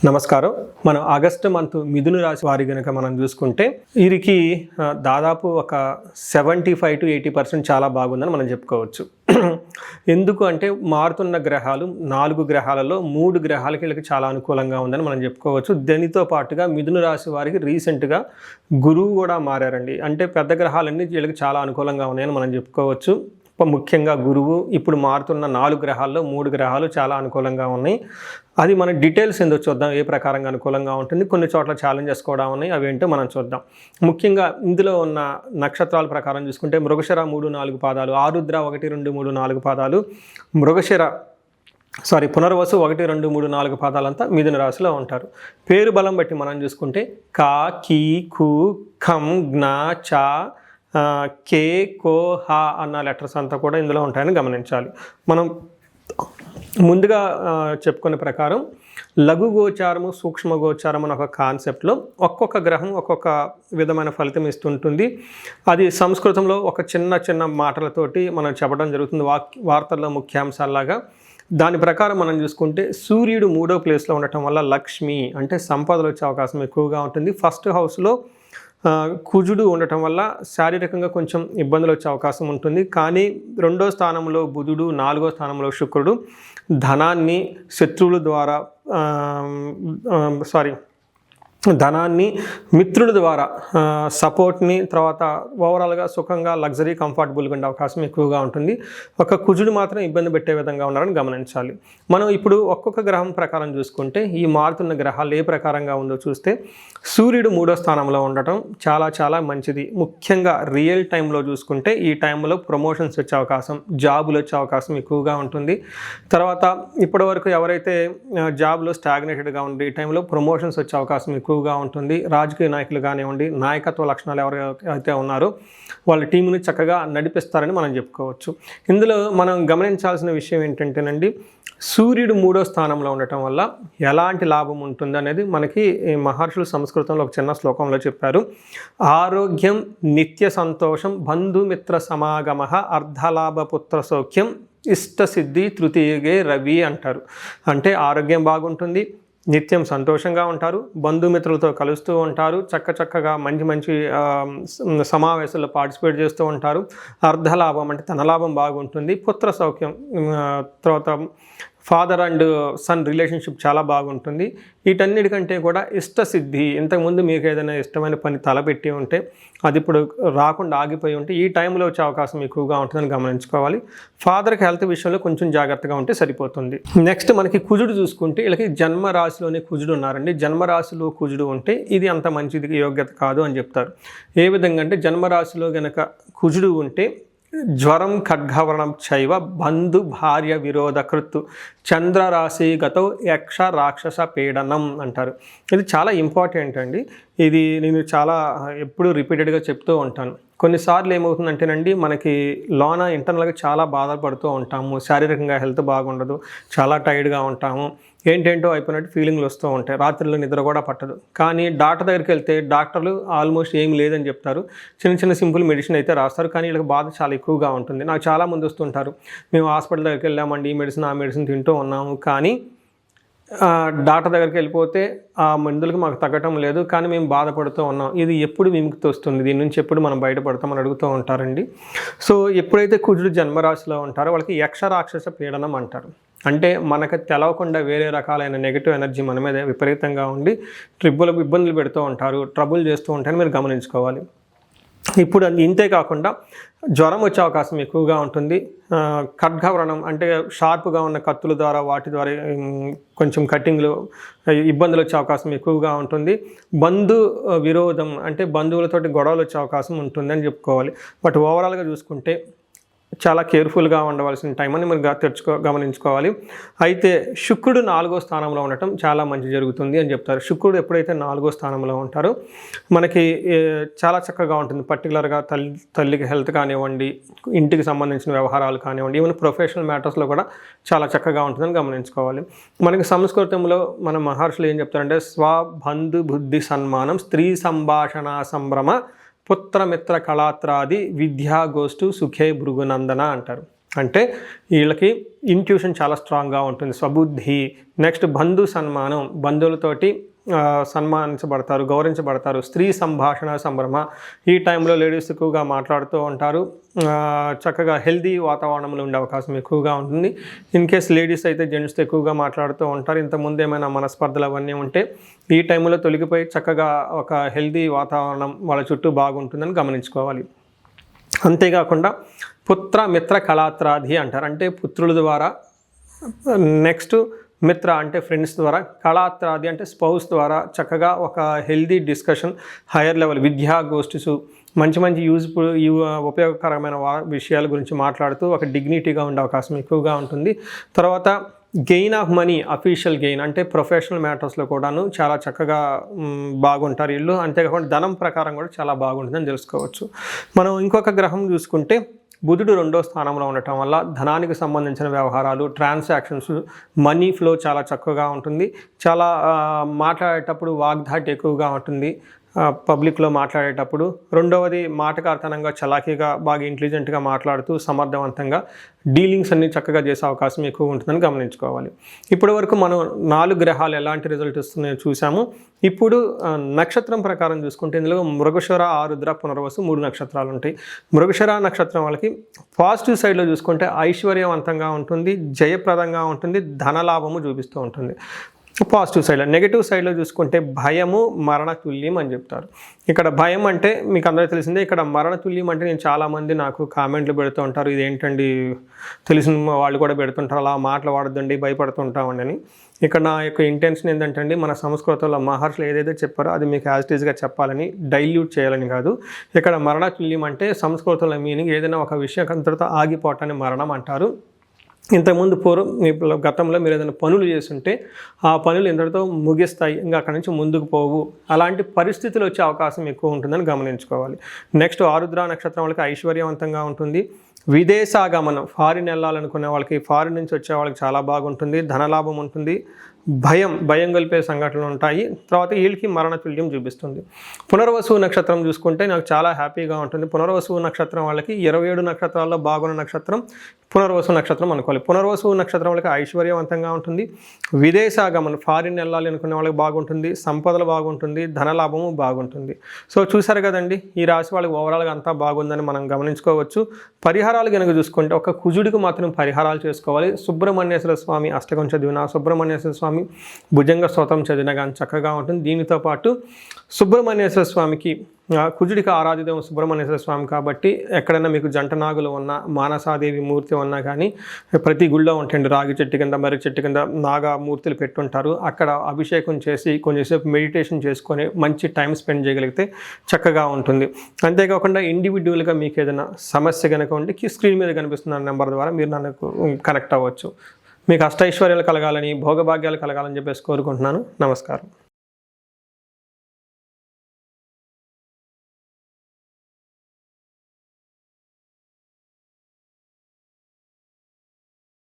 నమస్కారం. మనం August month మిథున రాశి వారి గనక మనం చూసుకుంటే వీరికి దాదాపు ఒక 75-80% చాలా బాగుందని మనం చెప్పుకోవచ్చు. ఎందుకు అంటే మారుతున్న గ్రహాలు 4 గ్రహాలలో 3 గ్రహాలకి వీళ్ళకి చాలా అనుకూలంగా ఉందని మనం చెప్పుకోవచ్చు. దీనితో పాటుగా మిథున రాశి వారికి రీసెంట్గా గురువు కూడా మారారండి. అంటే పెద్ద గ్రహాలన్నీ వీళ్ళకి చాలా అనుకూలంగా ఉన్నాయని మనం చెప్పుకోవచ్చు. ముఖ్యంగా గురువు ఇప్పుడు మారుతున్న 4 గ్రహాల్లో 3 గ్రహాలు చాలా అనుకూలంగా ఉన్నాయి. అది మన డీటెయిల్స్ ఎందుకు చూద్దాం, ఏ ప్రకారంగా అనుకూలంగా ఉంటుంది, కొన్ని చోట్ల ఛాలెంజెస్ కూడా ఉన్నాయి, అవేంటో మనం చూద్దాం. ముఖ్యంగా ఇందులో ఉన్న నక్షత్రాల ప్రకారం చూసుకుంటే మృగశిర 3-4 పాదాలు, ఆరుద్ర 1-2-3-4 పాదాలు, పునర్వసు 1-2-3-4 పాదాలంతా మిథున రాశిలో ఉంటారు. పేరు బలం బట్టి మనం చూసుకుంటే కా, కీ, కు, ఖం, జ్ఞ, చ, కే, కో, హ అన్న లెటర్స్ అంతా కూడా ఇందులో ఉంటాయని గమనించాలి. మనం ముందుగా చెప్పుకునే ప్రకారం లఘు గోచారము, సూక్ష్మ గోచారం అనే ఒక కాన్సెప్ట్లో ఒక్కొక్క గ్రహం ఒక్కొక్క విధమైన ఫలితం ఇస్తుంటుంది. అది సంస్కృతంలో ఒక చిన్న మాటలతోటి మనం చెప్పడం జరుగుతుంది, వార్తల్లో ముఖ్యాంశాల్లాగా. దాని ప్రకారం మనం చూసుకుంటే సూర్యుడు 3వ ప్లేస్లో ఉండటం వల్ల లక్ష్మి అంటే సంపదలు వచ్చే అవకాశం ఎక్కువగా ఉంటుంది. ఫస్ట్ హౌస్లో కుజుడు ఉండటం వల్ల శారీరకంగా కొంచెం ఇబ్బందులు వచ్చే అవకాశం ఉంటుంది. కానీ 2వ స్థానంలో బుధుడు, 4వ స్థానంలో శుక్రుడు ధనాన్ని శత్రువుల ద్వారా ధనాన్ని మిత్రుల ద్వారా సపోర్ట్ని, తర్వాత ఓవరాల్గా సుఖంగా లగ్జరీ కంఫర్టబుల్గా ఉండే అవకాశం ఎక్కువగా ఉంటుంది. ఒక కుజుడు మాత్రం ఇబ్బంది పెట్టే విధంగా ఉన్నారని గమనించాలి. మనం ఇప్పుడు ఒక్కొక్క గ్రహం ప్రకారం చూసుకుంటే ఈ మారుతున్న గ్రహాలు ఏ ప్రకారంగా ఉందో చూస్తే సూర్యుడు 3వ స్థానంలో ఉండటం చాలా మంచిది. ముఖ్యంగా రియల్ టైంలో చూసుకుంటే ఈ టైంలో ప్రమోషన్స్ వచ్చే అవకాశం, జాబులు వచ్చే అవకాశం ఎక్కువగా ఉంటుంది. తర్వాత ఇప్పటివరకు ఎవరైతే జాబ్లో స్టాగ్నేటెడ్గా ఉండి ఈ టైంలో ప్రమోషన్స్ వచ్చే అవకాశం ఎక్కువగా ఉంటుంది. రాజకీయ నాయకులు కానివ్వండి, నాయకత్వ లక్షణాలు ఎవరైతే ఉన్నారో వాళ్ళ టీముని చక్కగా నడిపిస్తారని మనం చెప్పుకోవచ్చు. ఇందులో మనం గమనించాల్సిన విషయం ఏంటంటేనండి, సూర్యుడు 3వ స్థానంలో ఉండటం వల్ల ఎలాంటి లాభం ఉంటుంది అనేది మనకి మహర్షులు సంస్కృతంలో ఒక చిన్న శ్లోకంలో చెప్పారు. ఆరోగ్యం, నిత్య సంతోషం, బంధుమిత్ర సమాగమ, అర్ధలాభ పుత్ర సౌఖ్యం, ఇష్టసిద్ధి తృతీయగే రవి అంటారు. అంటే ఆరోగ్యం బాగుంటుంది, నిత్యం సంతోషంగా ఉంటారు, బంధుమిత్రులతో కలుస్తూ ఉంటారు, చక్కగా మంచి సమావేశాల్లో పార్టిసిపేట్ చేస్తూ ఉంటారు. అర్ధలాభం అంటే ధనలాభం బాగుంటుంది, పుత్ర సౌఖ్యం, తర్వాత ఫాదర్ అండ్ సన్ రిలేషన్షిప్ చాలా బాగుంటుంది. వీటన్నిటికంటే కూడా ఇష్టసిద్ధి, ఇంతకుముందు మీకు ఏదైనా ఇష్టమైన పని తలపెట్టి ఉంటే అది ఇప్పుడు రాకుండా ఆగిపోయి ఉంటే ఈ టైంలో వచ్చే అవకాశం ఎక్కువగా ఉంటుందని గమనించుకోవాలి. ఫాదర్కి హెల్త్ విషయంలో కొంచెం జాగ్రత్తగా ఉంటే సరిపోతుంది. నెక్స్ట్ మనకి కుజుడు చూసుకుంటే వీళ్ళకి జన్మరాశిలోనే కుజుడు ఉన్నారండి. జన్మరాశిలో కుజుడు ఉంటే ఇది అంత మంచిది యోగ్యత కాదు అని చెప్తారు. ఏ విధంగా అంటే జన్మరాశిలో గనక కుజుడు ఉంటే జ్వరం ఖడ్గవరణం చైవ బంధు భార్య విరోధ కృత్తు చంద్రరాశి గతో యక్ష రాక్షస పీడనం అంటారు. ఇది చాలా ఇంపార్టెంట్ అండి. ఇది నేను చాలా ఎప్పుడు రిపీటెడ్గా చెప్తూ ఉంటాను. కొన్నిసార్లు ఏమవుతుందంటేనండి, మనకి లోన ఇంటర్నల్గా చాలా బాధపడుతూ ఉంటాము, శారీరకంగా హెల్త్ బాగుండదు, చాలా టైర్డ్గా ఉంటాము, ఏంటేంటో అయిపోయినట్టు ఫీలింగ్లు వస్తూ ఉంటాయి, రాత్రుల్లో నిద్ర కూడా పట్టదు. కానీ డాక్టర్ దగ్గరికి వెళ్తే డాక్టర్లు ఆల్మోస్ట్ ఏం లేదని చెప్తారు, చిన్న సింపుల్ మెడిసిన్ అయితే రాస్తారు. కానీ వీళ్ళకి బాధ చాలా ఎక్కువగా ఉంటుంది. నాకు చాలామంది వస్తుంటారు, మేము హాస్పిటల్ దగ్గరికి వెళ్ళామండి, ఈ మెడిసిన్ ఆ మెడిసిన్ తింటూ ఉన్నాము, కానీ డాక్టర్ దగ్గరికి వెళ్ళిపోతే ఆ మందులకు మాకు తగ్గటం లేదు, కానీ మేము బాధపడుతూ ఉన్నాం, ఇది ఎప్పుడు విముక్తి వస్తుంది, దీని నుంచి ఎప్పుడు మనం బయటపడతామని అడుగుతూ ఉంటారండి. సో ఎప్పుడైతే కుజుడు జన్మరాశిలో ఉంటారో వాళ్ళకి యక్ష రాక్షస పీడనం అంటారు. అంటే మనకు తెలవకుండా వేరే రకాలైన నెగిటివ్ ఎనర్జీ మన మీద విపరీతంగా ఉండి ఇబ్బందులు పెడుతూ ఉంటారు, ట్రబుల్ చేస్తూ ఉంటారని మీరు గమనించుకోవాలి. ఇప్పుడు ఇంతే కాకుండా జ్వరం వచ్చే అవకాశం ఎక్కువగా ఉంటుంది. ఖడ్గవ్రణం అంటే షార్ప్గా ఉన్న కత్తుల ద్వారా వాటి ద్వారా కొంచెం కటింగ్లు ఇబ్బందులు వచ్చే అవకాశం ఎక్కువగా ఉంటుంది. బంధు విరోధం అంటే బంధువులతోటి గొడవలు వచ్చే అవకాశం ఉంటుంది అని చెప్పుకోవాలి. బట్ ఓవరాల్గా చూసుకుంటే చాలా కేర్ఫుల్గా ఉండవలసిన టైం అని మీరు గమనించుకోవాలి. అయితే శుక్రుడు 4వ స్థానంలో ఉండటం చాలా మంచి జరుగుతుంది అని చెప్తారు. శుక్రుడు ఎప్పుడైతే 4వ స్థానంలో ఉంటారో మనకి చాలా చక్కగా ఉంటుంది. పర్టికులర్గా తల్లికి హెల్త్ కానివ్వండి, ఇంటికి సంబంధించిన వ్యవహారాలు కానివ్వండి, ఈవెన్ ప్రొఫెషనల్ మ్యాటర్స్లో కూడా చాలా చక్కగా ఉంటుందని గమనించుకోవాలి. మనకి సంస్కృతంలో మన మహర్షులు ఏం చెప్తారంటే స్వబంధు బుద్ధి సన్మానం, స్త్రీ సంభాషణ సంభ్రమ, పుత్రమిత్ర కళాత్రాది విద్యాగోష్ఠు సుఖే భృగునందన అంటారు. అంటే వీళ్ళకి ఇంట్యూషన్ చాలా స్ట్రాంగ్గా ఉంటుంది, స్వబుద్ధి. నెక్స్ట్ బంధు సన్మానం, బంధువులతోటి సన్మానించబడతారు, గౌరవించబడతారు. స్త్రీ సంభాషణ సంభ్రమ, ఈ టైంలో లేడీస్ ఎక్కువగా మాట్లాడుతూ ఉంటారు. చక్కగా హెల్దీ వాతావరణంలో ఉండే అవకాశం ఎక్కువగా ఉంటుంది. ఇన్ కేస్ లేడీస్ అయితే జెంట్స్తో ఎక్కువగా మాట్లాడుతూ ఉంటారు. ఇంతకుముందు ఏమైనా మనస్పర్ధలు అవన్నీ ఉంటే ఈ టైంలో తొలగిపోయి చక్కగా ఒక హెల్దీ వాతావరణం వాళ్ళ చుట్టూ బాగుంటుందని గమనించుకోవాలి. అంతేకాకుండా పుత్ర మిత్ర కళాత్రాది అంటారు, అంటే పుత్రుల ద్వారా, నెక్స్ట్ మిత్ర అంటే ఫ్రెండ్స్ ద్వారా, కళాత్రాది అంటే స్పౌస్ ద్వారా చక్కగా ఒక హెల్దీ డిస్కషన్, హైయర్ లెవెల్ విద్యా గోష్ఠిసు, మంచి మంచి ఉపయోగకరమైన విషయాల గురించి మాట్లాడుతూ ఒక డిగ్నిటీగా ఉండే అవకాశం ఎక్కువగా ఉంటుంది. తర్వాత gain of money, official gain అంటే ప్రొఫెషనల్ మ్యాటర్స్లో కూడాను చాలా చక్కగా బాగుంటారు వీళ్ళు. అంతేకాకుండా ధనం ప్రకారం కూడా చాలా బాగుంటుందని తెలుసుకోవచ్చు. మనం ఇంకొక గ్రహం చూసుకుంటే బుధుడు 2వ స్థానంలో ఉండటం వల్ల ధనానికి సంబంధించిన వ్యవహారాలు, ట్రాన్సాక్షన్స్, మనీ ఫ్లో చాలా చక్కగా ఉంటుంది. చాలా మాట్లాడేటప్పుడు వాగ్దాటి ఎక్కువగా ఉంటుంది పబ్లిక్లో మాట్లాడేటప్పుడు. రెండవది మాటకార్తనంగా, చలాకీగా, బాగా ఇంటెలిజెంట్గా మాట్లాడుతూ సమర్థవంతంగా డీలింగ్స్ అన్ని చక్కగా చేసే అవకాశం ఎక్కువ ఉంటుందని గమనించుకోవాలి. ఇప్పటి వరకు మనం 4 గ్రహాలు ఎలాంటి రిజల్ట్ ఇస్తున్నాయో చూసాము. ఇప్పుడు నక్షత్రం ప్రకారం చూసుకుంటే ఇందులో మృగశిర, ఆరుద్ర, పునర్వసు 3 నక్షత్రాలు ఉంటాయి. మృగశిర నక్షత్రం వాళ్ళకి పాజిటివ్ సైడ్లో చూసుకుంటే ఐశ్వర్యవంతంగా ఉంటుంది, జయప్రదంగా ఉంటుంది, ధనలాభము చూపిస్తూ ఉంటుంది పాజిటివ్ సైడ్లో. నెగిటివ్ సైడ్లో చూసుకుంటే భయము, మరణతుల్యం అని చెప్తారు. ఇక్కడ భయం అంటే మీకు అందరికీ తెలిసిందే. ఇక్కడ మరణతుల్యం అంటే నేను చాలామంది నాకు కామెంట్లు పెడుతూ ఉంటారు, ఇదేంటండి తెలిసిన వాళ్ళు కూడా పెడుతుంటారు, అలా మాటలు వాడద్దండి, భయపడుతుంటామండి అని. ఇక్కడ నా యొక్క ఇంటెన్షన్ ఏంటంటే అండి, మన సంస్కృతంలో మహర్షులు ఏదైతే చెప్పారో అది మీకు యాజ్ ఇట్ ఈజ్గా చెప్పాలని, డైల్యూట్ చేయాలని కాదు. ఇక్కడ మరణతుల్యం అంటే సంస్కృతంలో మీనింగ్ ఏదైనా ఒక విషయం అంతటితో ఆగిపోవటాన్ని మరణం అంటారు. ఇంతకుముందు గతంలో మీరు ఏదైనా పనులు చేస్తుంటే ఆ పనులు ఇంతటితో ముగిస్తాయి, ఇంకా అక్కడి నుంచి ముందుకు పోవు, అలాంటి పరిస్థితులు వచ్చే అవకాశం ఎక్కువ ఉంటుందని గమనించుకోవాలి. నెక్స్ట్ ఆరుద్ర నక్షత్రం వాళ్ళకి ఐశ్వర్యవంతంగా ఉంటుంది. విదేశాగమనం, ఫారిన్ వెళ్ళాలనుకునే వాళ్ళకి, ఫారిన్ నుంచి వచ్చే వాళ్ళకి చాలా బాగుంటుంది, ధనలాభం ఉంటుంది. భయం కలిపే సంఘటనలు ఉంటాయి. తర్వాత వీళ్ళకి మరణతుల్యం చూపిస్తుంది. పునర్వసు నక్షత్రం చూసుకుంటే నాకు చాలా హ్యాపీగా ఉంటుంది. పునర్వసు నక్షత్రం వాళ్ళకి 27 నక్షత్రాల్లో బాగున్న నక్షత్రం పునర్వసు నక్షత్రం అనుకోవాలి. పునర్వసు నక్షత్రం వాళ్ళకి ఐశ్వర్యవంతంగా ఉంటుంది, విదేశాగమనం, ఫారిన్ వెళ్ళాలి అనుకునే వాళ్ళకి బాగుంటుంది, సంపదలు బాగుంటుంది, ధనలాభము బాగుంటుంది. సో చూసారు కదండి, ఈ రాశి వాళ్ళకి ఓవరాల్గా అంతా బాగుందని మనం గమనించుకోవచ్చు. పరిహారాలు కనుక చూసుకుంటే ఒక కుజుడికి మాత్రం పరిహారాలు చేసుకోవాలి. సుబ్రహ్మణ్యేశ్వర స్వామి అష్టకం చదివిన, సుబ్రహ్మణ్యేశ్వర స్వామి భుజంగ స్తోత్రం చదివిన కానీ చక్కగా ఉంటుంది. దీనితో పాటు సుబ్రహ్మణ్యేశ్వర స్వామికి, కుజుడికి ఆరాధితం సుబ్రహ్మణ్యేశ్వర స్వామి కాబట్టి ఎక్కడైనా మీకు జంట నాగులు ఉన్నా, మానసాదేవి మూర్తి ఉన్నా కానీ ప్రతి గుళ్ళో ఉంటుంది, రాగి చెట్టు కింద, మర్రి చెట్టు కింద నాగమూర్తులు పెట్టుంటారు. అక్కడ అభిషేకం చేసి కొంచెంసేపు మెడిటేషన్ చేసుకొని మంచి టైం స్పెండ్ చేయగలిగితే చక్కగా ఉంటుంది. అంతేకాకుండా ఇండివిజువల్గా మీకు ఏదైనా సమస్య కనుక ఉంటే స్క్రీన్ మీద కనిపిస్తున్న నెంబర్ ద్వారా మీరు నాకు కనెక్ట్ అవ్వచ్చు. మీకు అష్టైశ్వర్యాలు కలగాలని, భోగభాగ్యాలు కలగాలని చెప్పేసి కోరుకుంటున్నాను. నమస్కారం.